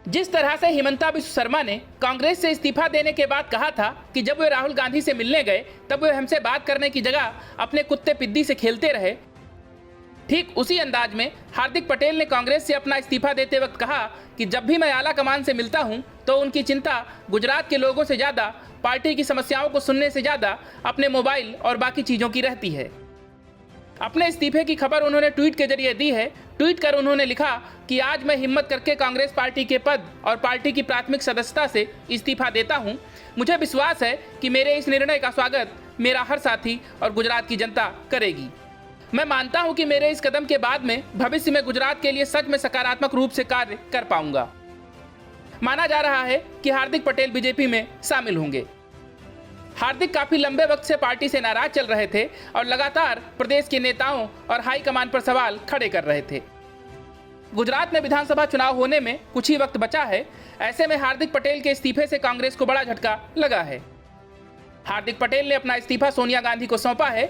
जिस तरह से हिमंता बिस्वा शर्मा ने कांग्रेस से इस्तीफा देने के बाद कहा था कि जब वे राहुल गांधी से मिलने गए तब वे हमसे बात करने की जगह अपने कुत्ते पिद्दी से खेलते रहे, ठीक उसी अंदाज में हार्दिक पटेल ने कांग्रेस से अपना इस्तीफा देते वक्त कहा कि जब भी मैं आला कमान से मिलता हूं तो उनकी चिंता गुजरात के लोगों से ज्यादा, पार्टी की समस्याओं को सुनने से ज्यादा अपने मोबाइल और बाकी चीजों की रहती है। अपने इस्तीफे की खबर उन्होंने ट्वीट के जरिए दी है। ट्वीट कर उन्होंने लिखा कि आज मैं हिम्मत करके कांग्रेस पार्टी के पद और पार्टी की प्राथमिक सदस्यता से इस्तीफा देता हूं। मुझे विश्वास है कि मेरे इस निर्णय का स्वागत मेरा हर साथी और गुजरात की जनता करेगी। मैं मानता हूं कि मेरे इस कदम के बाद में भविष्य में गुजरात के लिए सच में सकारात्मक रूप से कार्य कर पाऊंगा। माना जा रहा है कि हार्दिक पटेल बीजेपी में शामिल होंगे। हार्दिक काफी लंबे वक्त से पार्टी से नाराज चल रहे थे और लगातार प्रदेश के नेताओं और हाईकमान पर सवाल खड़े कर रहे थे। गुजरात में विधानसभा चुनाव होने में कुछ ही वक्त बचा है। ऐसे में हार्दिक पटेल के इस्तीफे से कांग्रेस को बड़ा झटका लगा है। हार्दिक पटेल ने अपना इस्तीफा सोनिया गांधी को सौंपा है।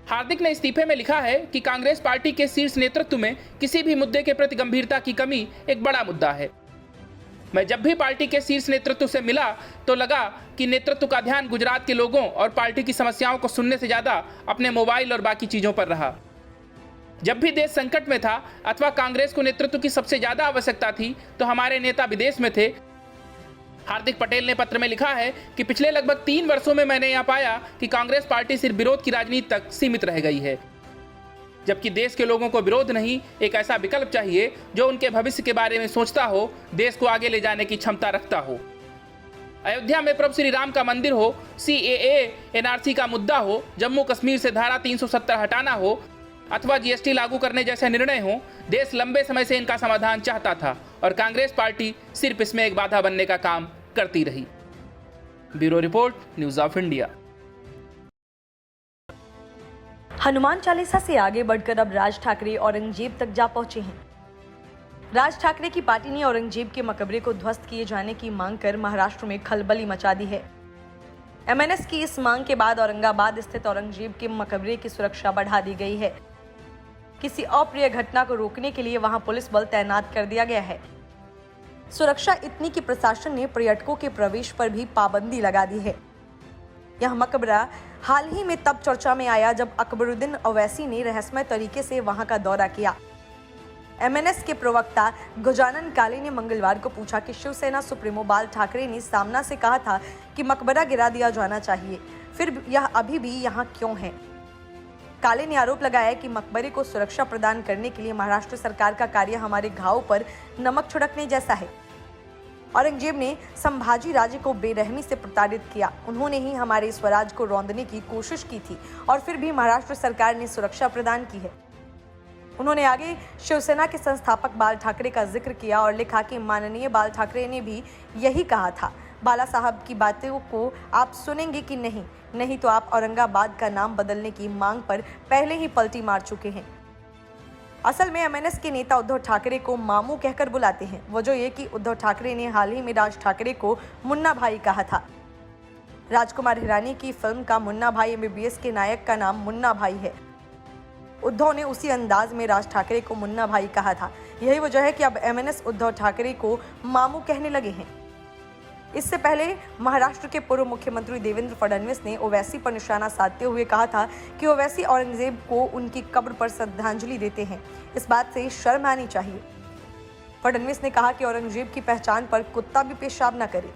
हार्दिक ने इस्तीफे में लिखा है कि कांग्रेस पार्टी के शीर्ष नेतृत्व में किसी भी मुद्दे के प्रति गंभीरता की कमी एक बड़ा मुद्दा है। मैं जब भी पार्टी के शीर्ष नेतृत्व से मिला तो लगा कि नेतृत्व का ध्यान गुजरात के लोगों और पार्टी की समस्याओं को सुनने से ज्यादा अपने मोबाइल और बाकी चीजों पर रहा। जब भी देश संकट में था अथवा कांग्रेस को नेतृत्व की सबसे ज्यादा आवश्यकता थी तो हमारे नेता विदेश में थे। हार्दिक पटेल ने पत्र में लिखा है कि पिछले लगभग 3 वर्षों में मैंने यह पाया कि कांग्रेस पार्टी सिर्फ विरोध की राजनीति तक सीमित रह गई है, जबकि देश के लोगों को विरोध नहीं, एक ऐसा विकल्प चाहिए जो उनके भविष्य के बारे में सोचता हो, देश को आगे ले जाने की क्षमता रखता हो। अयोध्या में प्रभु श्री राम का मंदिर हो, CAA NRC का मुद्दा हो, जम्मू कश्मीर से धारा 370 हटाना हो अथवा GST लागू करने जैसे निर्णय हो, देश लंबे समय से इनका समाधान चाहता था और कांग्रेस पार्टी सिर्फ इसमें एक बाधा बनने का काम करती रही। Bureau report, news of India. Hanuman Chalisa से आगे बढ़कर अब राज ठाकरे औरंगजेब तक जा पहुंचे हैं। राज ठाकरे की पार्टी ने औरंगजेब के मकबरे को ध्वस्त किए जाने की मांग कर महाराष्ट्र में खलबली मचा दी है। MNS की इस मांग के बाद औरंगाबाद स्थित औरंगजेब के मकबरे की सुरक्षा बढ़ा दी गई है। किसी अप्रिय घटना को रोकने के लिए वहां पुलिस बल तैनात कर दिया गया है। सुरक्षा इतनी कि प्रशासन ने पर्यटकों के प्रवेश पर भी पाबंदी लगा दी है। यह मकबरा हाल ही में तब चर्चा में आया जब अकबरुद्दीन ओवैसी ने रहस्यमय तरीके से वहां का दौरा किया। MNS के प्रवक्ता गजानन काले ने मंगलवार को पूछा कि शिवसेना सुप्रीमो बाल ठाकरे ने सामना से कहा था कि मकबरा गिरा दिया जाना चाहिए, फिर यह अभी भी यहाँ क्यों है। काले ने आरोप लगाया कि मकबरे को सुरक्षा प्रदान करने के लिए महाराष्ट्र सरकार का कार्य हमारे घाव पर नमक छिड़कने जैसा है। औरंगजेब ने संभाजी राजे को बेरहमी से प्रताड़ित किया। उन्होंने ही हमारे स्वराज को रौंदने की कोशिश की थी और फिर भी महाराष्ट्र सरकार ने सुरक्षा प्रदान की है। उन्होंने आगे शिवसेना के संस्थापक बाल ठाकरे का जिक्र किया और लिखा कि माननीय बाल ठाकरे ने भी यही कहा था। बाला साहब की बातों को आप सुनेंगे कि नहीं तो आप औरंगाबाद का नाम बदलने की मांग पर पहले ही पलटी मार चुके हैं। असल में MNS के नेता उद्धव ठाकरे को मामू कहकर बुलाते हैं। वजह ये कि उद्धव ठाकरे ने हाल ही में राज ठाकरे को मुन्ना भाई कहा था। राजकुमार हिरानी की फिल्म का मुन्ना भाई MBBS के नायक का नाम मुन्ना भाई है। उद्धव ने उसी अंदाज में राज ठाकरे को मुन्ना भाई कहा था। यही वजह है कि अब MNS उद्धव ठाकरे को मामू कहने लगे हैं। इससे पहले महाराष्ट्र के पूर्व मुख्यमंत्री देवेंद्र फडणवीस ने ओवैसी पर निशाना साधते हुए कहा था कि ओवैसी औरंगजेब को उनकी कब्र पर श्रद्धांजलि देते हैं। इस बात से शर्म आनी चाहिए। फडणवीस ने कहा कि औरंगजेब की पहचान पर कुत्ता भी पेशाब न करे।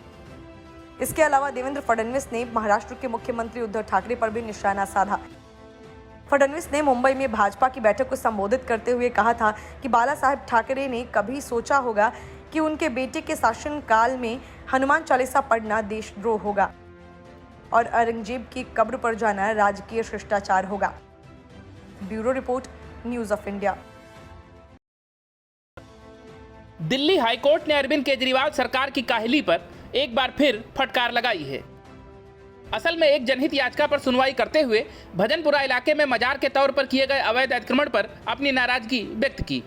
इसके अलावा देवेंद्र फडणवीस ने महाराष्ट्र के मुख्यमंत्री उद्धव ठाकरे पर भी निशाना साधा। फडणवीस ने मुंबई में भाजपा की बैठक को संबोधित करते हुए कहा था कि बाला साहब ठाकरे ने कभी सोचा होगा कि उनके बेटे के शासनकाल में हनुमान चालीसा पढ़ना देशद्रोह होगा और औरंगजेब की कब्र पर जाना राजकीय शिष्टाचार होगा। Bureau report, news of India. Delhi high court ने अरविंद केजरीवाल सरकार की काहली पर एक बार फिर फटकार लगाई है। असल में एक जनहित याचिका पर सुनवाई करते हुए भजनपुरा इलाके में मजार के तौर पर किए गए अवैध अतिक्रमण पर अपनी नाराजगी व्यक्त की।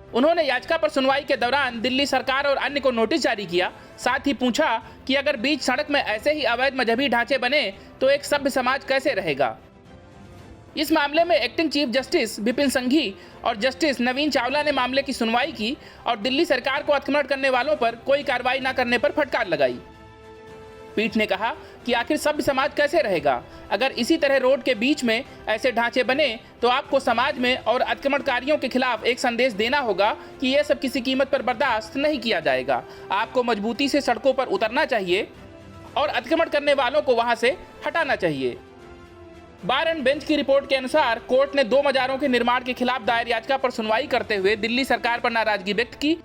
उन्होंने याचिका पर सुनवाई के दौरान दिल्ली सरकार और अन्य को नोटिस जारी किया। साथ ही पूछा कि अगर बीच सड़क में ऐसे ही अवैध मजहबी ढांचे बने तो एक सभ्य समाज कैसे रहेगा। इस मामले में एक्टिंग चीफ जस्टिस विपिन संघी और जस्टिस नवीन चावला ने मामले की सुनवाई की और दिल्ली सरकार को अतिक्रमण करने वालों पर कोई कार्रवाई न करने पर फटकार लगाई। पीठ ने कहा कि आखिर सभ्य समाज कैसे रहेगा अगर इसी तरह रोड के बीच में ऐसे ढांचे बने, तो आपको समाज में और अतिक्रमणकारियों के खिलाफ एक संदेश देना होगा कि यह सब किसी कीमत पर बर्दाश्त नहीं किया जाएगा। आपको मजबूती से सड़कों पर उतरना चाहिए और अतिक्रमण करने वालों को वहां से हटाना चाहिए। बार एंड बेंच की रिपोर्ट के अनुसार कोर्ट ने 2 मजारों के निर्माण के खिलाफ दायर याचिका पर सुनवाई करते हुए दिल्ली सरकार पर नाराजगी व्यक्त की।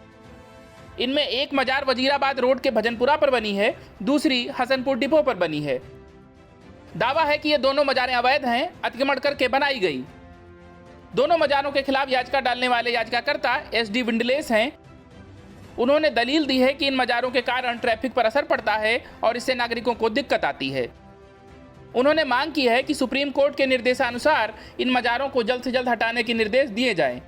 इनमें एक मजार वजीराबाद रोड के भजनपुरा पर बनी है, दूसरी हसनपुर डिपो पर बनी है। दावा है कि ये दोनों मजारें अवैध हैं, अतिक्रमण करके बनाई गई। दोनों मजारों के खिलाफ याचिका डालने वाले याचिकाकर्ता SD विंडलेस हैं। उन्होंने दलील दी है कि इन मजारों के कारण ट्रैफिक पर असर पड़ता है और इससे नागरिकों को दिक्कत आती है। उन्होंने मांग की है कि सुप्रीम कोर्ट के निर्देशानुसार इन मजारों को जल्द से जल्द हटाने के निर्देश दिए जाएं।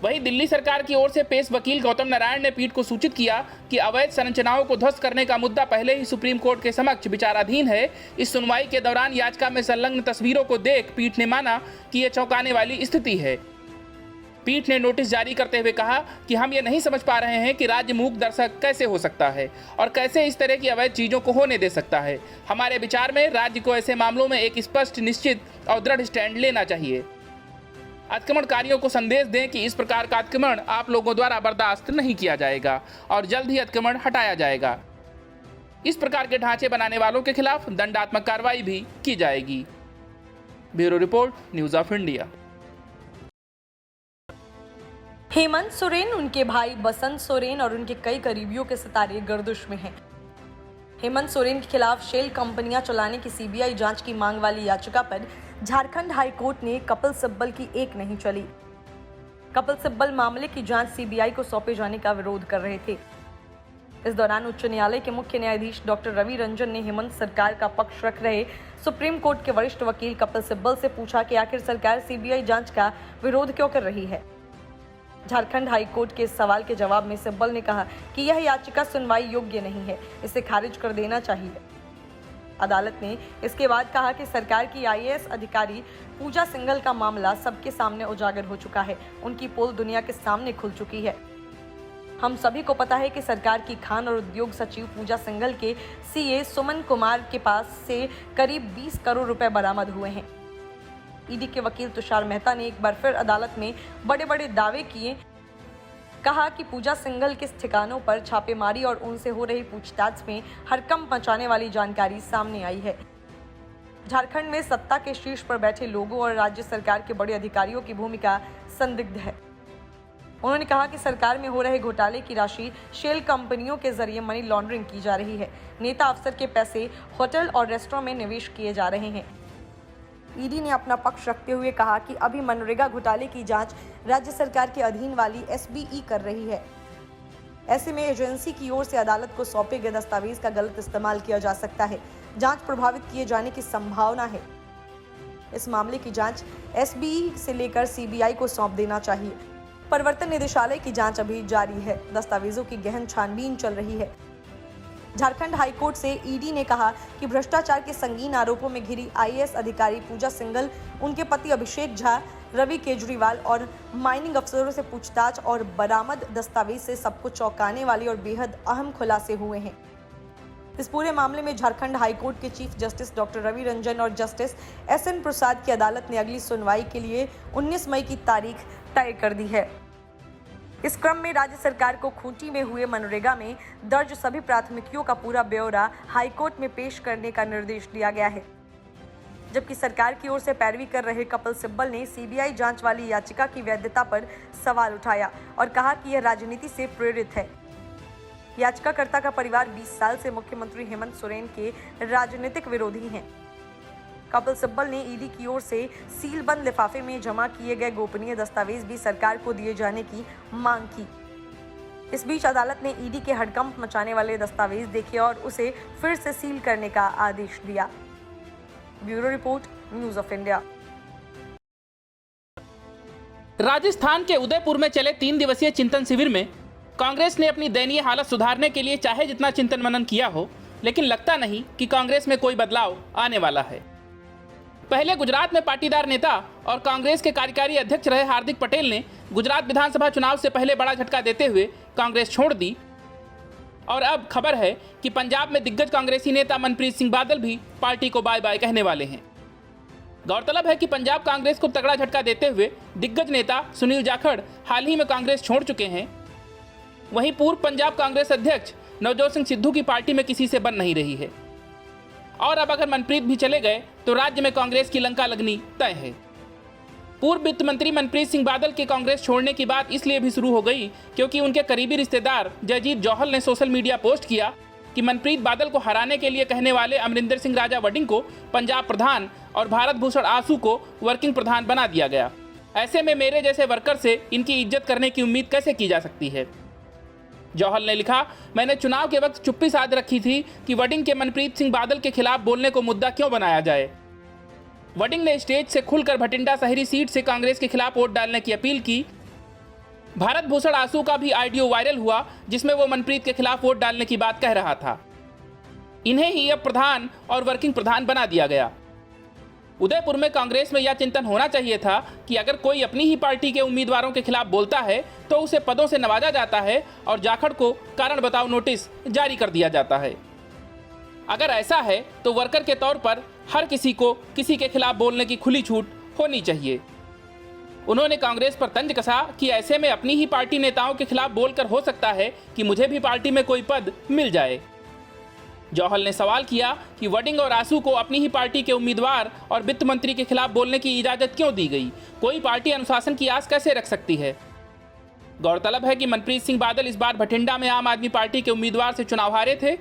वहीं दिल्ली सरकार की ओर से पेश वकील गौतम नारायण ने पीठ को सूचित किया कि अवैध संरचनाओं को ध्वस्त करने का मुद्दा पहले ही सुप्रीम कोर्ट के समक्ष विचाराधीन है। इस सुनवाई के दौरान याचिका में संलग्न तस्वीरों को देख पीठ ने माना कि यह चौंकाने वाली स्थिति है। पीठ ने नोटिस जारी करते हुए कहा कि हम ये नहीं समझ पा रहे हैं कि राज्य मूक दर्शक कैसे हो सकता है और कैसे इस तरह की अवैध चीजों को होने दे सकता है। हमारे विचार में राज्य को ऐसे मामलों में एक स्पष्ट, निश्चित और दृढ़ स्टैंड लेना चाहिए। अतिक्रमणकारियों को संदेश दें कि इस प्रकार का अतिक्रमण आप लोगों द्वारा बर्दाश्त नहीं किया जाएगा और जल्द ही अतिक्रमण हटाया जाएगा। इस प्रकार के ढांचे बनाने वालों के खिलाफ दंडात्मक कार्रवाई भी की जाएगी। Bureau report, news of India. Hemant Soren, उनके भाई बसंत सोरेन और उनके कई करीबियों के सितारे गर्दिश में हैं। हेमंत सोरेन के खिलाफ शेल कंपनियां चलाने की CBI जांच की मांग वाली याचिका पर झारखंड हाई कोर्ट ने कपिल सिब्बल की एक नहीं चली। कपिल सिब्बल मामले की जांच CBI को सौंपे जाने का विरोध कर रहे थे। इस दौरान उच्च न्यायालय के मुख्य न्यायाधीश डॉक्टर रवि रंजन ने हेमंत सरकार का पक्ष रख रहे सुप्रीम कोर्ट के वरिष्ठ वकील कपिल सिब्बल से पूछा कि आखिर सरकार CBI जांच का विरोध क्यों कर रही है। झारखंड हाई कोर्ट के इस सवाल के जवाब में सिब्बल ने कहा कि यह याचिका सुनवाई योग्य नहीं है, इसे खारिज कर देना चाहिए। अदालत ने इसके बाद कहा कि सरकार की IAS अधिकारी पूजा सिंघल का मामला सबके सामने उजागर हो चुका है, उनकी पोल दुनिया के सामने खुल चुकी है। हम सभी को पता है कि सरकार की खान और उद्योग सचिव पूजा सिंघल के CA सुमन कुमार के पास से करीब 20 करोड़ रुपए बरामद हुए हैं। ED के वकील तुषार मेहता ने एक बार फिर अदालत में बड़े बड़े दावे किए। कहा कि पूजा सिंघल के ठिकानों पर छापेमारी और उनसे हो रही पूछताछ में हड़कंप मचाने वाली जानकारी सामने आई है। झारखंड में सत्ता के शीर्ष पर बैठे लोगों और राज्य सरकार के बड़े अधिकारियों की भूमिका संदिग्ध है। उन्होंने कहा कि सरकार में हो रहे घोटाले की राशि शेल कंपनियों के जरिए मनी लॉन्ड्रिंग की जा रही है। नेता अफसर के पैसे होटल और रेस्टोरेंट में निवेश किए जा रहे हैं। ED ने अपना पक्ष रखते हुए कहा कि अभी मनरेगा घोटाले की जांच राज्य सरकार के अधीन वाली SBE कर रही है। ऐसे में एजेंसी की ओर से अदालत को सौंपे गए दस्तावेज का गलत इस्तेमाल किया जा सकता है। जांच प्रभावित किए जाने की संभावना है। इस मामले की जांच SBE से लेकर CBI को सौंप देना चाहिए। प्रवर्तन निदेशालय की जांच अभी जारी है। दस्तावेजों की गहन छानबीन चल रही है। झारखंड हाईकोर्ट से ED ने कहा कि भ्रष्टाचार के संगीन आरोपों में घिरी IAS अधिकारी पूजा सिंघल, उनके पति अभिषेक झा, रवि केजरीवाल और माइनिंग अफसरों से पूछताछ और बरामद दस्तावेज से सबको चौंकाने वाले और बेहद अहम खुलासे हुए हैं। इस पूरे मामले में झारखंड हाईकोर्ट के chief justice doctor Ravi Ranjan और जस्टिस SN प्रसाद की अदालत ने अगली सुनवाई के लिए 19 मई की तारीख तय कर दी है। इस क्रम में राज्य सरकार को खूंटी में हुए मनरेगा में दर्ज सभी प्राथमिकियों का पूरा ब्यौरा हाईकोर्ट में पेश करने का निर्देश दिया गया है। जबकि सरकार की ओर से पैरवी कर रहे कपिल सिब्बल ने CBI जांच वाली याचिका की वैधता पर सवाल उठाया और कहा कि यह राजनीति से प्रेरित है। याचिकाकर्ता का परिवार 20 साल से मुख्यमंत्री हेमंत सोरेन के राजनीतिक विरोधी हैं। कपिल सिब्बल ने ED की ओर से सीलबंद लिफाफे में जमा किए गए गोपनीय दस्तावेज भी सरकार को दिए जाने की मांग की। इस बीच अदालत ने ED के हड़कंप मचाने वाले दस्तावेज देखे और उसे फिर से सील करने का आदेश दिया। Bureau report, news of India. Rajasthan के उदयपुर में चले 3 दिवसीय चिंतन शिविर में कांग्रेस ने अपनी दयनीय हालत सुधारने के लिए चाहे जितना चिंतन मनन किया हो, लेकिन लगता नहीं कि कांग्रेस में कोई बदलाव आने वाला है। पहले गुजरात में पाटीदार नेता और कांग्रेस के कार्यकारी अध्यक्ष रहे हार्दिक पटेल ने गुजरात विधानसभा चुनाव से पहले बड़ा झटका देते हुए कांग्रेस छोड़ दी और अब खबर है कि पंजाब में दिग्गज कांग्रेसी नेता मनप्रीत सिंह बादल भी पार्टी को बाय बाय कहने वाले हैं। गौरतलब है कि पंजाब कांग्रेस को तगड़ा झटका देते हुए दिग्गज नेता सुनील जाखड़ हाल ही में कांग्रेस छोड़ चुके हैं। वहीं पूर्व पंजाब कांग्रेस अध्यक्ष नवजोत सिंह सिद्धू की पार्टी में किसी से बन नहीं रही है और अब अगर मनप्रीत भी चले गए तो राज्य में कांग्रेस की लंका लगनी तय है। पूर्व वित्त मंत्री मनप्रीत सिंह बादल के कांग्रेस छोड़ने की बात इसलिए भी शुरू हो गई क्योंकि उनके करीबी रिश्तेदार जयजीत जौहल ने सोशल मीडिया पोस्ट किया कि मनप्रीत बादल को हराने के लिए कहने वाले अमरिंदर सिंह राजा वडिंग को पंजाब प्रधान और भारत भूषण आसू को वर्किंग प्रधान बना दिया गया। ऐसे में मेरे जैसे वर्कर से इनकी इज्जत करने की उम्मीद कैसे की जा सकती है। जौहल ने लिखा, मैंने चुनाव के वक्त चुप्पी साध रखी थी कि वडिंग के मनप्रीत सिंह बादल के खिलाफ बोलने को मुद्दा क्यों बनाया जाए। वडिंग ने स्टेज से खुलकर भटिंडा शहरी सीट से कांग्रेस के खिलाफ वोट डालने की अपील की। भारत भूषण आसू का भी ऑडियो वायरल हुआ जिसमें वो मनप्रीत के खिलाफ वोट डालने की बात कह रहा था। इन्हें ही अब प्रधान और वर्किंग प्रधान बना दिया गया। उदयपुर में कांग्रेस में यह चिंतन होना चाहिए था कि अगर कोई अपनी ही पार्टी के उम्मीदवारों के खिलाफ बोलता है तो उसे पदों से नवाजा जाता है और जाखड़ को कारण बताओ नोटिस जारी कर दिया जाता है। अगर ऐसा है तो वर्कर के तौर पर हर किसी को किसी के खिलाफ बोलने की खुली छूट होनी चाहिए। उन्होंने कांग्रेस पर तंज कसा कि ऐसे में अपनी ही पार्टी नेताओं के खिलाफ बोलकर हो सकता है कि मुझे भी पार्टी में कोई पद मिल जाए। जौहल ने सवाल किया कि वडिंग और आसू को अपनी ही पार्टी के उम्मीदवार और वित्त मंत्री के खिलाफ बोलने की इजाजत क्यों दी गई, कोई पार्टी अनुशासन की आस कैसे रख सकती है। गौरतलब है कि मनप्रीत सिंह बादल इस बार भटिंडा में आम आदमी पार्टी के उम्मीदवार से चुनाव हारे थे।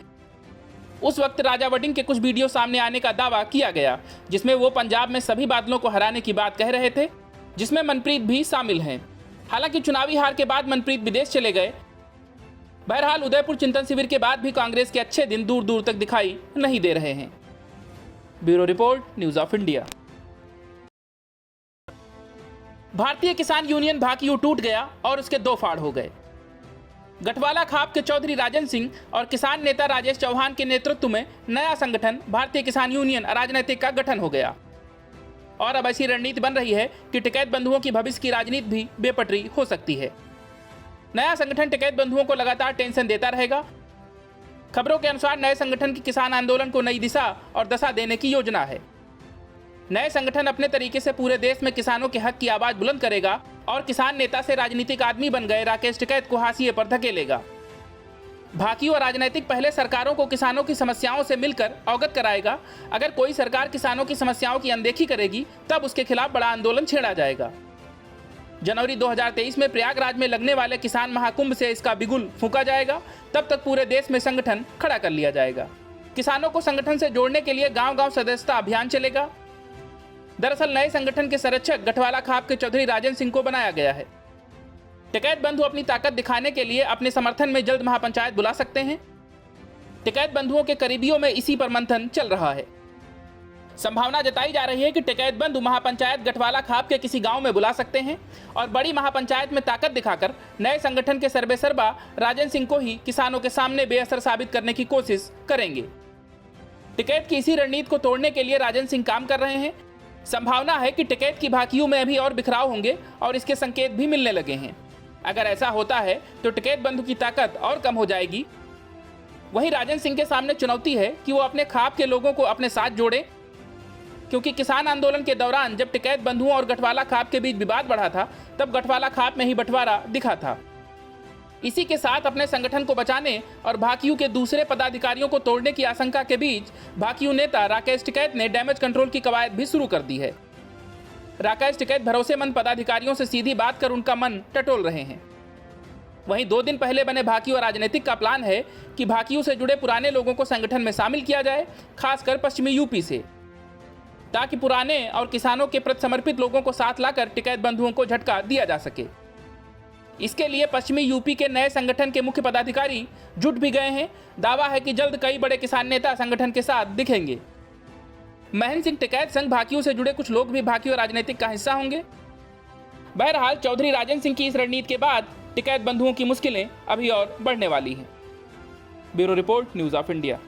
उस वक्त राजा वडिंग के कुछ वीडियो सामने आने का दावा किया गया जिसमें वो पंजाब में सभी बादलों को हराने की बात कह रहे थे, जिसमें मनप्रीत भी शामिल हैं। हालांकि चुनावी हार के बाद मनप्रीत विदेश चले गए। बहरहाल उदयपुर चिंतन शिविर के बाद भी कांग्रेस के अच्छे दिन दूर दूर तक दिखाई नहीं दे रहे हैं। Bureau report, news of India. भारतीय किसान यूनियन भाकियू टूट गया और उसके दो फाड़ हो गए। गठवाला खाप के चौधरी राजन सिंह और किसान नेता राजेश चौहान के नेतृत्व में नया संगठन भारतीय किसान यूनियन अराजनैतिक का गठन हो गया और अब ऐसी रणनीति बन रही है कि टिकैत बंधुओं की भविष्य की राजनीति भी बेपटरी हो सकती है। नया संगठन टिकैत बंधुओं को लगातार टेंशन देता रहेगा। खबरों के अनुसार नए संगठन की किसान आंदोलन को नई दिशा और दशा देने की योजना है। नए संगठन अपने तरीके से पूरे देश में किसानों के हक की आवाज बुलंद करेगा और किसान नेता से राजनीतिक आदमी बन गए राकेश टिकैत को हाशिए पर धकेलेगा। भाकियू और राजनीतिक पहले सरकारों को किसानों की समस्याओं से मिलकर अवगत कराएगा। अगर कोई सरकार किसानों की समस्याओं की अनदेखी करेगी तब उसके खिलाफ बड़ा आंदोलन छेड़ा जाएगा। जनवरी 2023 में प्रयागराज में लगने वाले किसान महाकुंभ से इसका बिगुल फूंका जाएगा। तब तक पूरे देश में संगठन खड़ा कर लिया जाएगा। किसानों को संगठन से जोड़ने के लिए गांव-गांव सदस्यता अभियान चलेगा। दरअसल नए संगठन के संरक्षक गठवाला खाप के चौधरी राजन सिंह को बनाया गया है। टिकैत बंधु अपनी ताकत दिखाने के लिए अपने समर्थन में जल्द महापंचायत बुला सकते हैं। टिकैत बंधुओं के करीबियों में इसी पर मंथन चल रहा है। संभावना जताई जा रही है कि टिकैत बंधु महापंचायत गठवाला खाप के किसी गांव में बुला सकते हैं और बड़ी महापंचायत में ताकत दिखाकर नए संगठन के सर्वेसर्वा राजन सिंह को ही किसानों के सामने बेअसर साबित करने की कोशिश करेंगे। टिकैत की इसी रणनीति को तोड़ने के लिए राजन सिंह काम कर रहे हैं। संभावना है कि टिकैत की भाकियू में अभी और बिखराव होंगे और इसके संकेत भी मिलने लगे हैं। अगर ऐसा होता है तो टिकैत बंधु की ताकत और कम हो जाएगी। वहीं राजन सिंह के सामने चुनौती है कि वो अपने खाप के लोगों को अपने साथ जोड़े, क्योंकि किसान आंदोलन के दौरान जब टिकैत बंधुओं और गठवाला खाप के बीच विवाद बढ़ा था तब गठवाला खाप में ही बंटवारा दिखा था। इसी के साथ अपने संगठन को बचाने और भाकियू के दूसरे पदाधिकारियों को तोड़ने की आशंका के बीच भाकियू नेता राकेश टिकैत ने डैमेज कंट्रोल की कवायद भी शुरू कर दी है। राकेश टिकैत भरोसेमंद पदाधिकारियों से सीधी बात कर उनका मन टटोल रहे हैं। वहीं 2 दिन पहले बने भाकियू और राजनीतिक का प्लान है कि भाकियू से जुड़े पुराने लोगों को संगठन में शामिल किया जाए, खासकर पश्चिमी यूपी से, ताकि पुराने और किसानों के प्रति समर्पित लोगों को साथ लाकर टिकैत बंधुओं को झटका दिया जा सके। इसके लिए पश्चिमी यूपी के नए संगठन के मुख्य पदाधिकारी जुट भी गए हैं। दावा है कि जल्द कई बड़े किसान नेता संगठन के साथ दिखेंगे। महेंद्र सिंह टिकैत संग भाकियू से जुड़े कुछ लोग भी भाकियू राजनीतिक का हिस्सा होंगे। बहरहाल चौधरी राजन सिंह की इस रणनीति के बाद टिकैत बंधुओं की मुश्किलें अभी और बढ़ने वाली हैं। Bureau report, news of India.